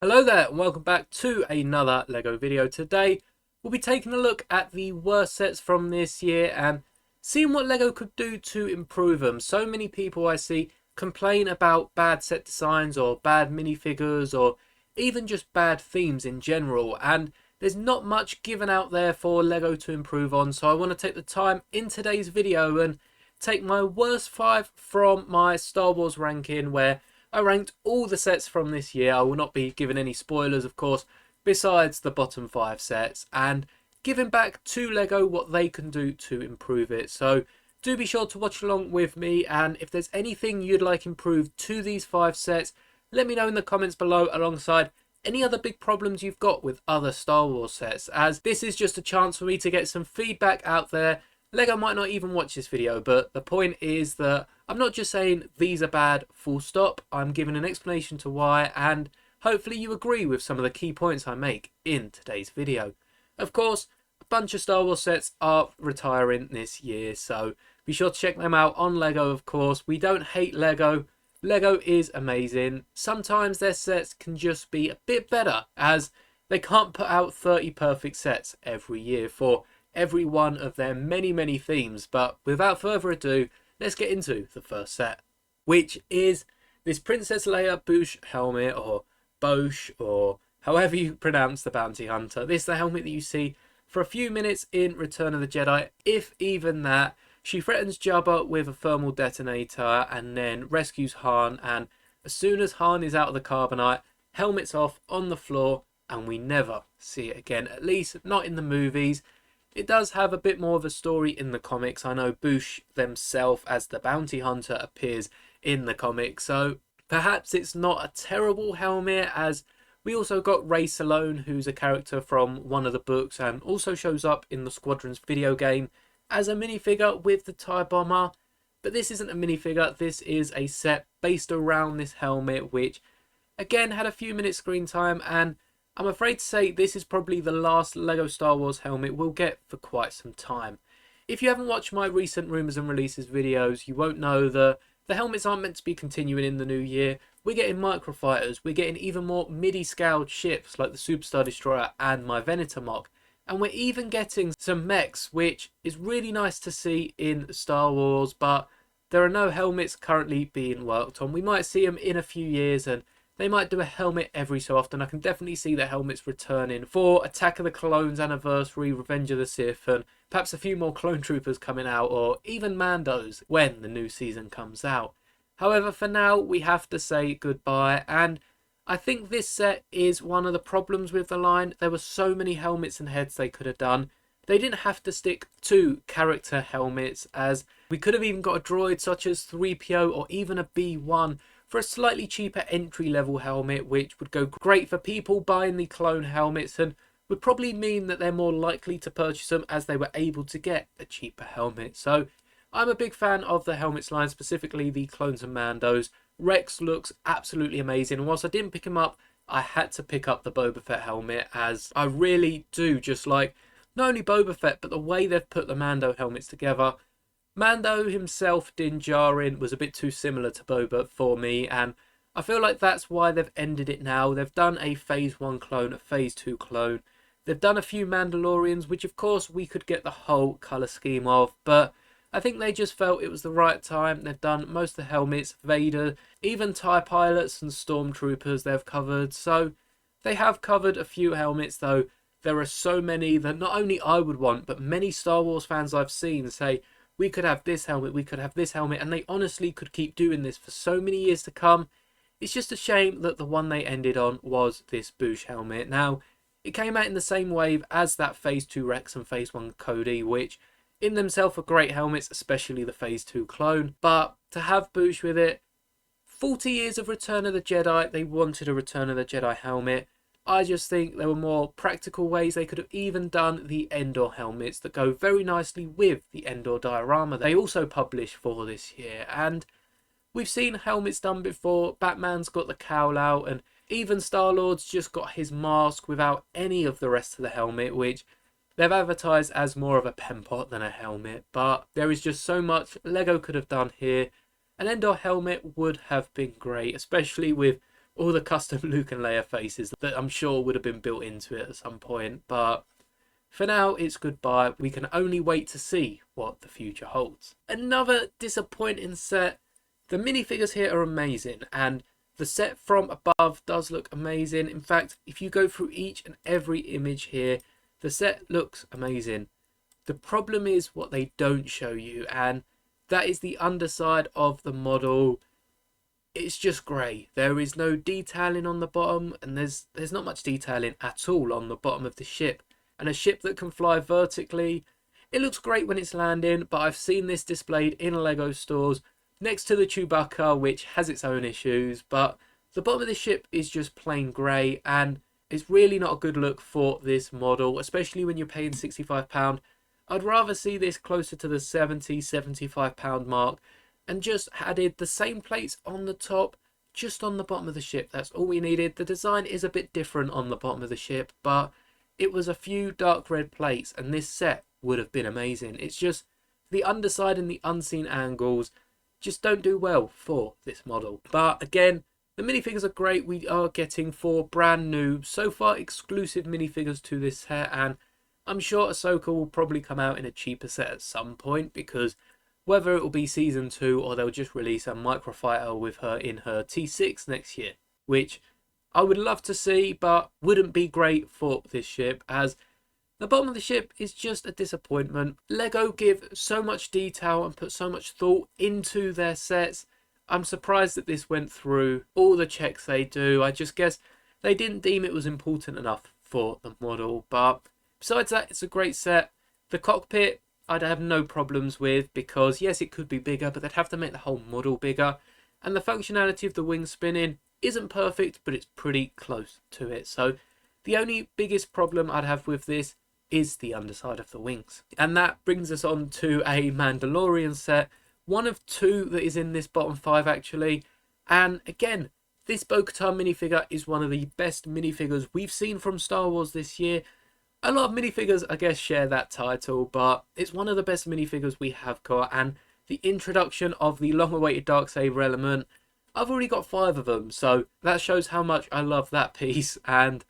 Hello there and welcome back to another LEGO video. Today we'll be taking a look at the worst sets from this year and seeing what LEGO could do to improve them. So many people I see complain about bad set designs or bad minifigures or even just bad themes in general, and there's not much given out there for LEGO to improve on. So I want to take the time in today's video and take my worst 5 from my Star Wars ranking, where I ranked all the sets from this year. I will not be giving any spoilers, of course, besides the bottom 5 sets, and giving back to LEGO what they can do to improve it. So do be sure to watch along with me, and if there's anything you'd like improved to these 5 sets, let me know in the comments below, alongside any other big problems you've got with other Star Wars sets, as this is just a chance for me to get some feedback out there. LEGO might not even watch this video, but the point is that I'm not just saying these are bad, full stop. I'm giving an explanation to why, and hopefully you agree with some of the key points I make in today's video. Of course, a bunch of Star Wars sets are retiring this year, so be sure to check them out on LEGO, of course. We don't hate LEGO. LEGO is amazing. Sometimes their sets can just be a bit better, as they can't put out 30 perfect sets every year for every one of their many themes. But without further ado, let's get into the first set, which is this Princess Leia Boushh helmet, or Boushh, or however you pronounce the bounty hunter. This is the helmet that you see for a few minutes in Return of the Jedi, if even that. She threatens Jabba with a thermal detonator and then rescues Han, and as soon as Han is out of the carbonite, helmet's off on the floor and we never see it again, at least not in the movies. It does have a bit more of a story in the comics. I know Boushh themselves as the bounty hunter appears in the comics, so perhaps it's not a terrible helmet, as we also got Rey Salone, who's a character from one of the books and also shows up in the Squadrons video game as a minifigure with the TIE Bomber. But this isn't a minifigure, this is a set based around this helmet, which again had a few minutes screen time, and I'm afraid to say this is probably the last LEGO Star Wars helmet we'll get for quite some time. If you haven't watched my recent rumours and releases videos, you won't know that the helmets aren't meant to be continuing in the new year. We're getting microfighters, we're getting even more MIDI-scaled ships like the Superstar Destroyer and my Venator Mock. And we're even getting some mechs, which is really nice to see in Star Wars, but there are no helmets currently being worked on. We might see them in a few years, and they might do a helmet every so often. I can definitely see the helmets returning for Attack of the Clones Anniversary, Revenge of the Sith, and perhaps a few more Clone Troopers coming out, or even Mandos when the new season comes out. However, for now, we have to say goodbye, and I think this set is one of the problems with the line. There were so many helmets and heads they could have done. They didn't have to stick to character helmets, as we could have even got a droid such as 3PO or even a B1 for a slightly cheaper entry level helmet, which would go great for people buying the clone helmets and would probably mean that they're more likely to purchase them as they were able to get a cheaper helmet. So I'm a big fan of the helmets line, specifically the Clones and Mandos. Rex looks absolutely amazing, and whilst I didn't pick him up, I had to pick up the Boba Fett helmet, as I really do just like not only Boba Fett but the way they've put the Mando helmets together. Mando himself, Din Djarin, was a bit too similar to Boba for me, and I feel like that's why they've ended it now. They've done a Phase 1 clone, a Phase 2 clone. They've done a few Mandalorians, which of course we could get the whole colour scheme of, but I think they just felt it was the right time. They've done most of the helmets, Vader, even TIE pilots and stormtroopers they've covered. So they have covered a few helmets, though there are so many that not only I would want, but many Star Wars fans I've seen say, we could have this helmet, we could have this helmet, and they honestly could keep doing this for so many years to come. It's just a shame that the one they ended on was this Boushh helmet. Now, it came out in the same wave as that Phase 2 Rex and Phase 1 Cody, which in themselves are great helmets, especially the Phase 2 clone. But to have Boushh with it, 40 years of Return of the Jedi, they wanted a Return of the Jedi helmet. I just think there were more practical ways. They could have even done the Endor helmets that go very nicely with the Endor diorama they also published for this year. And we've seen helmets done before. Batman's got the cowl out, and even Star-Lord's just got his mask without any of the rest of the helmet, which they've advertised as more of a pen pot than a helmet. But there is just so much LEGO could have done here. An Endor helmet would have been great, especially with all the custom Luke and Leia faces that I'm sure would have been built into it at some point. But for now, it's goodbye. We can only wait to see what the future holds. Another disappointing set. The minifigures here are amazing, and the set from above does look amazing. In fact, if you go through each and every image here, the set looks amazing. The problem is what they don't show you, and that is the underside of the model. It's just grey. There is no detailing on the bottom, and there's not much detailing at all on the bottom of the ship. And a ship that can fly vertically, it looks great when it's landing, but I've seen this displayed in Lego stores next to the Chewbacca, which has its own issues, but the bottom of the ship is just plain grey, and it's really not a good look for this model, especially when you're paying £65. I'd rather see this closer to the £70-75 mark, and just added the same plates on the top, just on the bottom of the ship. That's all we needed. The design is a bit different on the bottom of the ship, but it was a few dark red plates, and this set would have been amazing. It's just the underside and the unseen angles just don't do well for this model. But again, the minifigures are great. We are getting 4 brand new, so far exclusive minifigures to this set, and I'm sure Ahsoka will probably come out in a cheaper set at some point, because whether it will be season 2 or they'll just release a microfighter with her in her T6 next year, which I would love to see, but wouldn't be great for this ship, as the bottom of the ship is just a disappointment. Lego give so much detail and put so much thought into their sets. I'm surprised that this went through all the checks they do. I just guess they didn't deem it was important enough for the model. But besides that, it's a great set. The cockpit, I'd have no problems with, because yes, it could be bigger, but they'd have to make the whole model bigger. And the functionality of the wing spinning isn't perfect, but it's pretty close to it. So the only biggest problem I'd have with this is the underside of the wings. And that brings us on to a Mandalorian set, one of 2 that is in this bottom 5 actually. And again, this Bo-Katan minifigure is one of the best minifigures we've seen from Star Wars this year. A lot of minifigures, I guess, share that title, but it's one of the best minifigures we have got. And the introduction of the long-awaited Darksaber element, I've already got 5 of them, so that shows how much I love that piece. And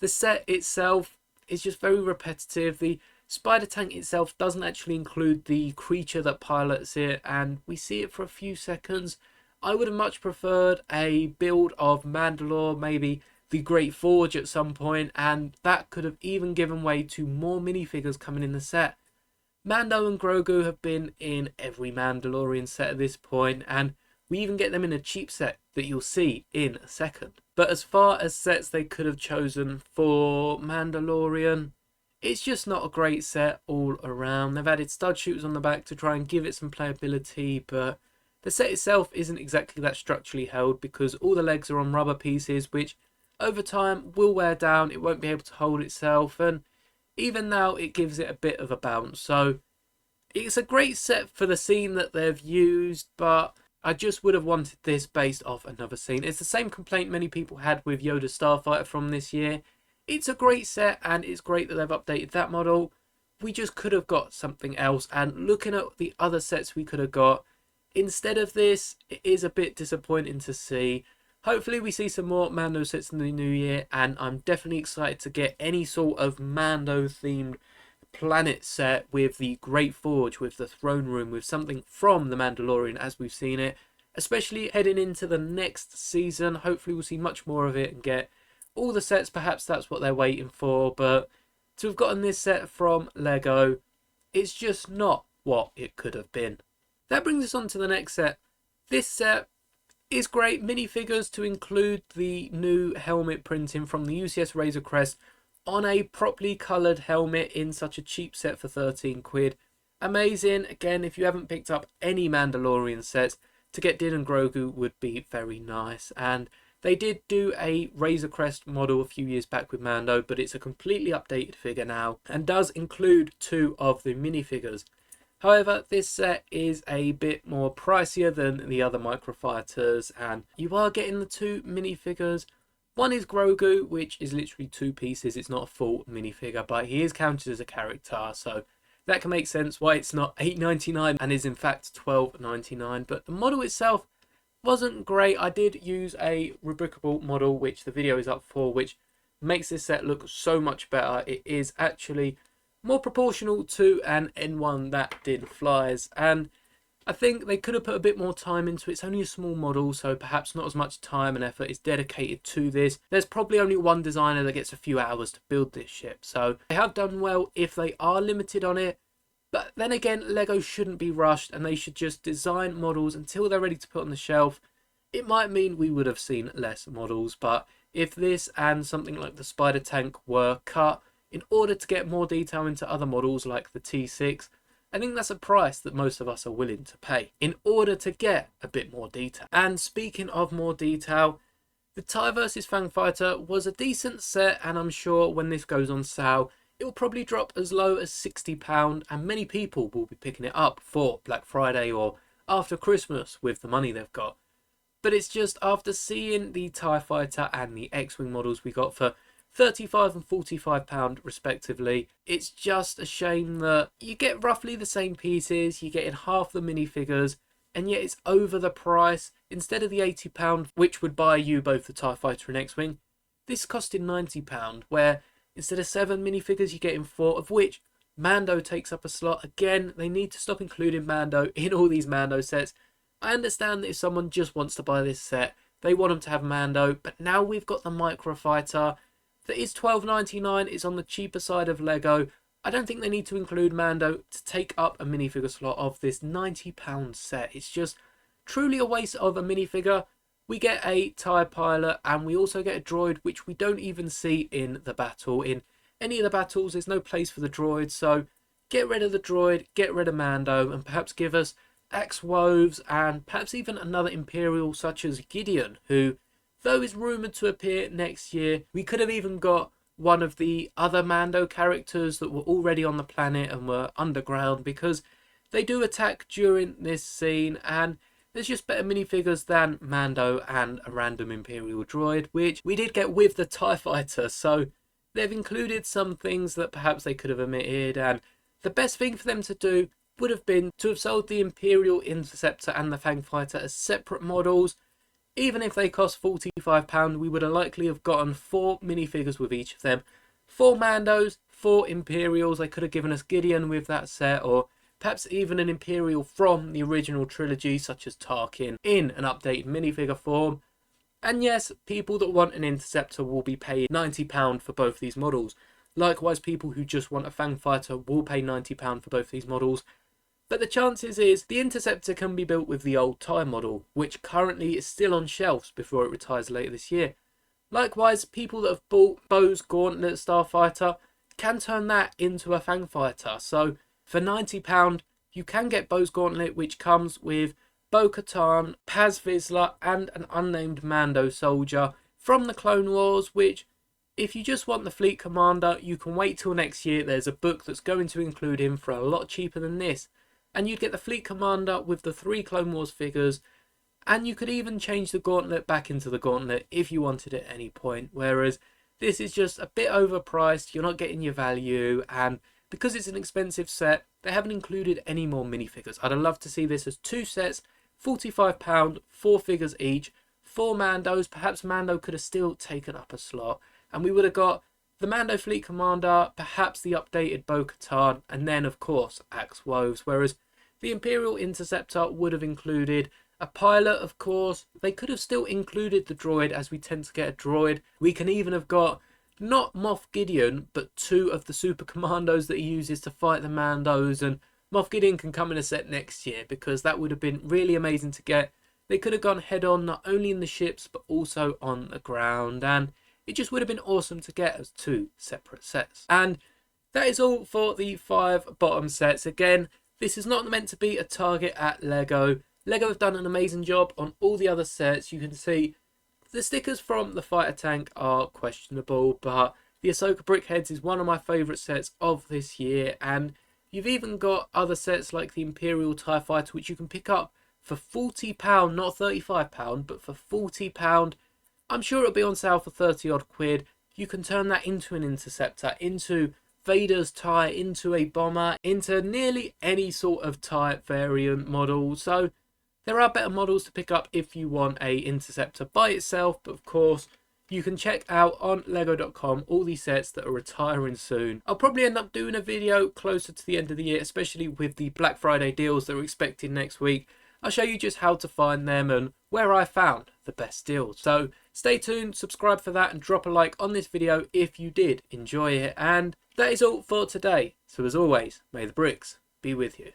the set itself is just very repetitive. The spider tank itself doesn't actually include the creature that pilots it, and we see it for a few seconds. I would have much preferred a build of Mandalore, maybe the Great Forge at some point, and that could have even given way to more minifigures coming in the set. Mando and Grogu have been in every Mandalorian set at this point, and we even get them in a cheap set that you'll see in a second. But as far as sets they could have chosen for Mandalorian, it's just not a great set all around. They've added stud shooters on the back to try and give it some playability, but the set itself isn't exactly that structurally held, because all the legs are on rubber pieces, which over time will wear down. It won't be able to hold itself, and even now it gives it a bit of a bounce. So it's a great set for the scene that they've used, but I just would have wanted this based off another scene. It's the same complaint many people had with Yoda Starfighter from this year. It's a great set, and it's great that they've updated that model. We just could have got something else, and looking at the other sets we could have got, instead of this, it is a bit disappointing to see. Hopefully we see some more Mando sets in the new year, and I'm definitely excited to get any sort of Mando themed planet set with the Great Forge, with the throne room, with something from the Mandalorian as we've seen it, especially heading into the next season. Hopefully we'll see much more of it and get all the sets. Perhaps that's what they're waiting for, but to have gotten this set from Lego, it's just not what it could have been. That brings us on to the next set. This set is great. Minifigures to include the new helmet printing from the UCS Razor Crest on a properly coloured helmet in such a cheap set for 13 quid. Amazing. Again, if you haven't picked up any Mandalorian sets, to get Din and Grogu would be very nice. And they did do a Razor Crest model a few years back with Mando, but it's a completely updated figure now and does include 2 of the minifigures. However, this set is a bit more pricier than the other microfighters, and you are getting the 2 minifigures. One is Grogu, which is literally 2 pieces. It's not a full minifigure, but he is counted as a character, so that can make sense why it's not $8.99 and is in fact $12.99. But the model itself wasn't great. I did use a Rubricable model, which the video is up for, which makes this set look so much better. It is actually more proportional to an N1 that did flies, and I think they could have put a bit more time into it. It's only a small model, so perhaps not as much time and effort is dedicated to this. There's probably only one designer that gets a few hours to build this ship, so they have done well if they are limited on it. But then again, LEGO shouldn't be rushed, and they should just design models until they're ready to put on the shelf. It might mean we would have seen less models, but if this and something like the Spider Tank were cut in order to get more detail into other models like the T6, I think that's a price that most of us are willing to pay in order to get a bit more detail. And speaking of more detail, the TIE vs Fang Fighter was a decent set, and I'm sure when this goes on sale, it will probably drop as low as £60, and many people will be picking it up for Black Friday or after Christmas with the money they've got. But it's just after seeing the TIE Fighter and the X-Wing models we got for £35 and £45 respectively, it's just a shame that you get roughly the same pieces, you're getting half the minifigures, and yet it's over the price. Instead of the £80, which would buy you both the TIE Fighter and X-Wing, this costed £90, where instead of 7 minifigures, you're getting 4, of which Mando takes up a slot. Again, they need to stop including Mando in all these Mando sets. I understand that if someone just wants to buy this set, they want them to have Mando, but now we've got the Microfighter that is $12.99, is on the cheaper side of LEGO. I don't think they need to include Mando to take up a minifigure slot of this £90 set. It's just truly a waste of a minifigure. We get a TIE pilot, and we also get a droid, which we don't even see in the battle. In any of the battles, there's no place for the droid, so get rid of the droid, get rid of Mando, and perhaps give us Axe Woves and perhaps even another Imperial such as Gideon, who, though is rumoured to appear next year, we could have even got one of the other Mando characters that were already on the planet and were underground, because they do attack during this scene, and there's just better minifigures than Mando and a random Imperial droid, which we did get with the TIE Fighter, so they've included some things that perhaps they could have omitted, and the best thing for them to do would have been to have sold the Imperial Interceptor and the Fang Fighter as separate models. Even if they cost £45, we would have likely have gotten 4 minifigures with each of them. 4 Mandos, 4 Imperials. They could have given us Gideon with that set, or perhaps even an Imperial from the original trilogy, such as Tarkin, in an updated minifigure form. And yes, people that want an Interceptor will be paying £90 for both these models. Likewise, people who just want a Fang Fighter will pay £90 for both these models. But the chances is the Interceptor can be built with the old TIE model, which currently is still on shelves before it retires later this year. Likewise, people that have bought Bo's Gauntlet Starfighter can turn that into a Fang Fighter. So for £90, you can get Bo's Gauntlet, which comes with Bo-Katan, Paz Vizsla, and an unnamed Mando soldier from the Clone Wars, which, if you just want the Fleet Commander, you can wait till next year. There's a book that's going to include him for a lot cheaper than this. And you'd get the Fleet Commander with the 3 Clone Wars figures, and you could even change the Gauntlet back into the Gauntlet if you wanted at any point, whereas this is just a bit overpriced, you're not getting your value, and because it's an expensive set, they haven't included any more minifigures. I'd love to see this as 2 sets, £45, 4 figures each, 4 Mandos. Perhaps Mando could have still taken up a slot, and we would have got the Mando Fleet Commander, perhaps the updated Bo-Katan, and then of course Axe Woves, whereas the Imperial Interceptor would have included a pilot, of course. They could have still included the droid, as we tend to get a droid. We can even have got not Moff Gideon, but 2 of the Super Commandos that he uses to fight the Mandos, and Moff Gideon can come in a set next year, because that would have been really amazing to get. They could have gone head on, not only in the ships but also on the ground, and it just would have been awesome to get as 2 separate sets. And that is all for the 5 bottom sets. Again, this is not meant to be a target at LEGO. LEGO have done an amazing job on all the other sets. You can see the stickers from the fighter tank are questionable, but the Ahsoka Brickheads is one of my favourite sets of this year. And you've even got other sets like the Imperial TIE Fighter, which you can pick up for £40, not £35, but for £40. I'm sure it'll be on sale for 30 odd quid. You can turn that into an Interceptor, into Vader's TIE, into a bomber, into nearly any sort of TIE variant model. So There are better models to pick up if you want a Interceptor by itself, but of course you can check out on lego.com all these sets that are retiring soon. I'll probably end up doing a video closer to the end of the year, especially with the Black Friday deals that we're expecting next week. I'll show you just how to find them and where I found the best deals. So stay tuned, subscribe for that, and drop a like on this video if you did enjoy it. And that is all for today. So as always, may the bricks be with you.